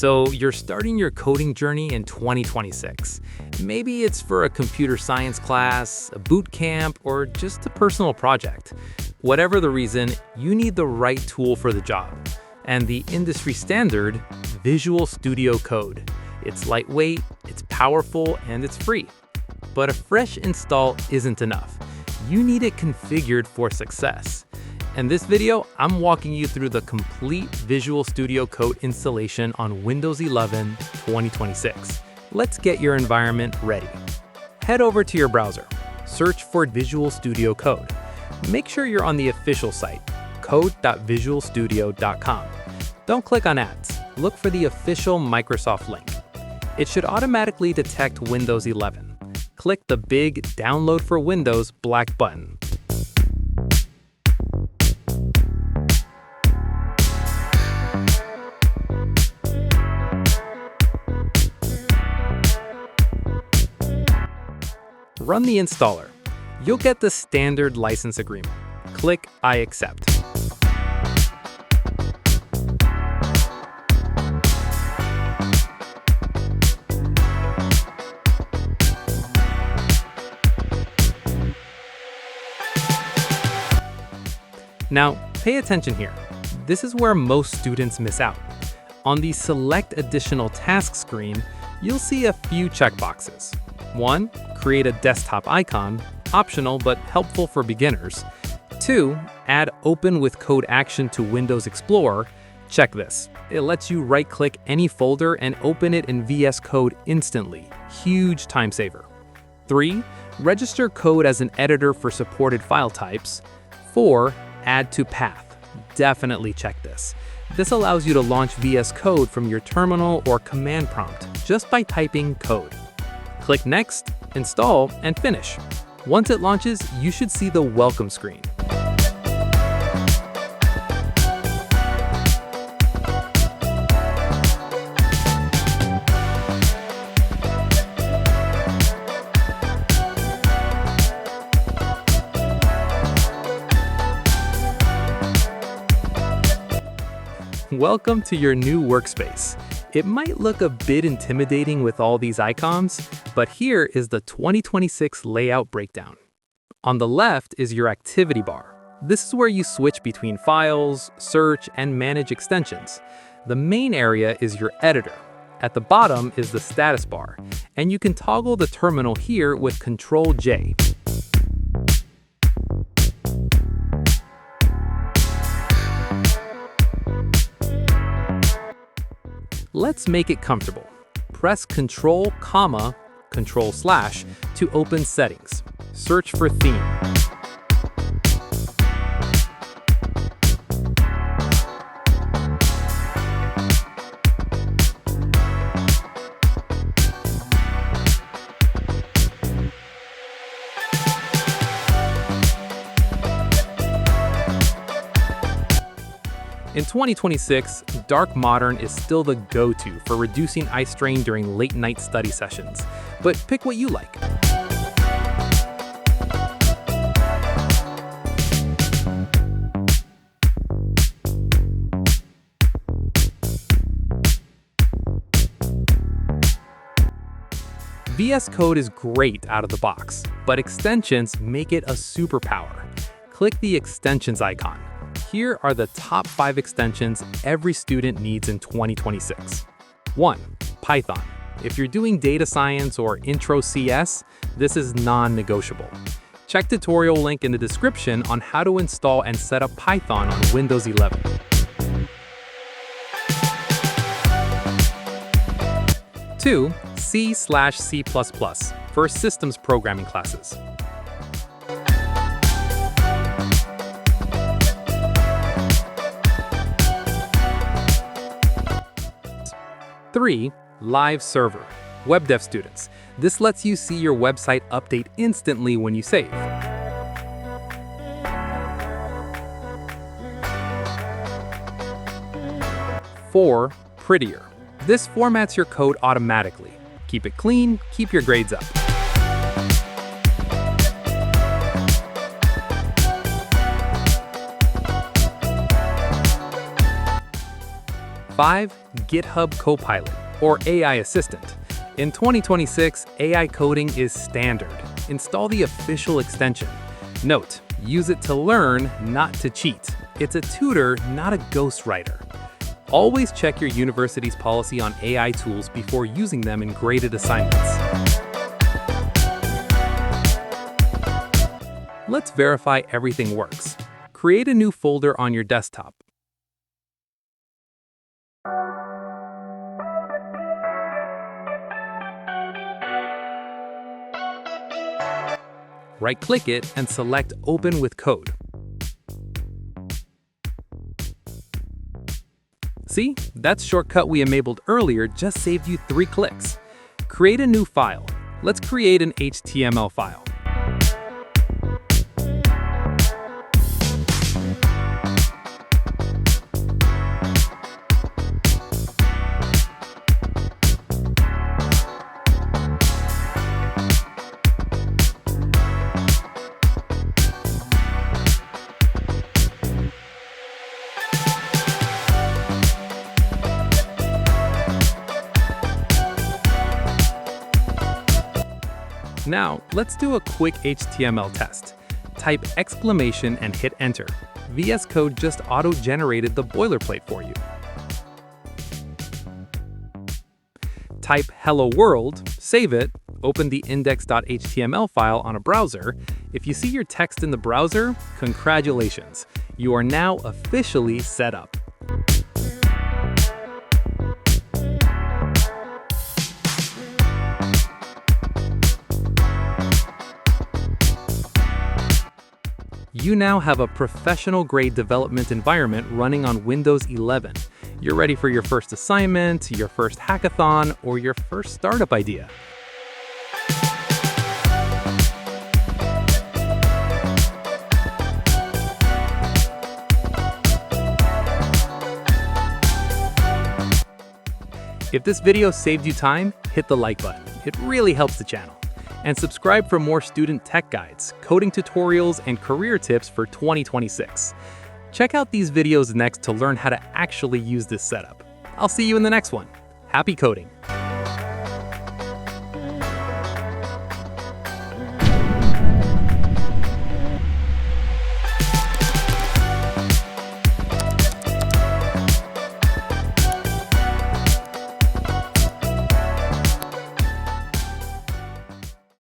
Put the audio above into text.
So you're starting your coding journey in 2026. Maybe it's for a computer science class, a boot camp, or just a personal project. Whatever the reason, you need the right tool for the job. And the industry standard, Visual Studio Code. It's lightweight, it's powerful, and it's free. But a fresh install isn't enough. You need it configured for success. In this video, I'm walking you through the complete Visual Studio Code installation on Windows 11 2026. Let's get your environment ready. Head over to your browser. Search for Visual Studio Code. Make sure you're on the official site, code.visualstudio.com. Don't click on ads. Look for the official Microsoft link. It should automatically detect Windows 11. Click the big Download for Windows black button. Run the installer. You'll get the standard license agreement. Click I accept. Now, pay attention here. This is where most students miss out. On the Select Additional Tasks screen, you'll see a few checkboxes. 1. Create a desktop icon, optional but helpful for beginners. 2. Add Open with Code Action to Windows Explorer. Check this. It lets you right-click any folder and open it in VS Code instantly. Huge time saver. 3. Register code as an editor for supported file types. 4. Add to path. Definitely check this. This allows you to launch VS Code from your terminal or command prompt just by typing code. Click Next, Install, and Finish. Once it launches, you should see the welcome screen. Welcome to your new workspace. It might look a bit intimidating with all these icons, but here is the 2026 layout breakdown. On the left is your activity bar. This is where you switch between files, search, and manage extensions. The main area is your editor. At the bottom is the status bar, and you can toggle the terminal here with Ctrl+J. Let's make it comfortable. Press Ctrl, Ctrl/ to open Settings. Search for Theme. In 2026, Dark Modern is still the go-to for reducing eye strain during late-night study sessions, but pick what you like. VS Code is great out of the box, but extensions make it a superpower. Click the Extensions icon. Here are the top 5 extensions every student needs in 2026. 1. Python. If you're doing data science or intro CS, this is non-negotiable. Check tutorial link in the description on how to install and set up Python on Windows 11. 2. C/C++ for systems programming classes. 3. Live Server. Web dev students. This lets you see your website update instantly when you save. 4. Prettier. This formats your code automatically. Keep it clean, keep your grades up. 5. GitHub Copilot, or AI Assistant. In 2026, AI coding is standard. Install the official extension. Note, use it to learn, not to cheat. It's a tutor, not a ghostwriter. Always check your university's policy on AI tools before using them in graded assignments. Let's verify everything works. Create a new folder on your desktop. Right-click it and select Open with Code. See, that shortcut we enabled earlier just saved you 3 clicks. Create a new file. Let's create an HTML file. Now, let's do a quick HTML test. Type exclamation and hit enter. VS Code just auto-generated the boilerplate for you. Type hello world, save it, open the index.html file on a browser. If you see your text in the browser, congratulations. You are now officially set up. You now have a professional-grade development environment running on Windows 11. You're ready for your first assignment, your first hackathon, or your first startup idea. If this video saved you time, hit the like button. It really helps the channel. And subscribe for more student tech guides, coding tutorials, and career tips for 2026. Check out these videos next to learn how to actually use this setup. I'll see you in the next one. Happy coding!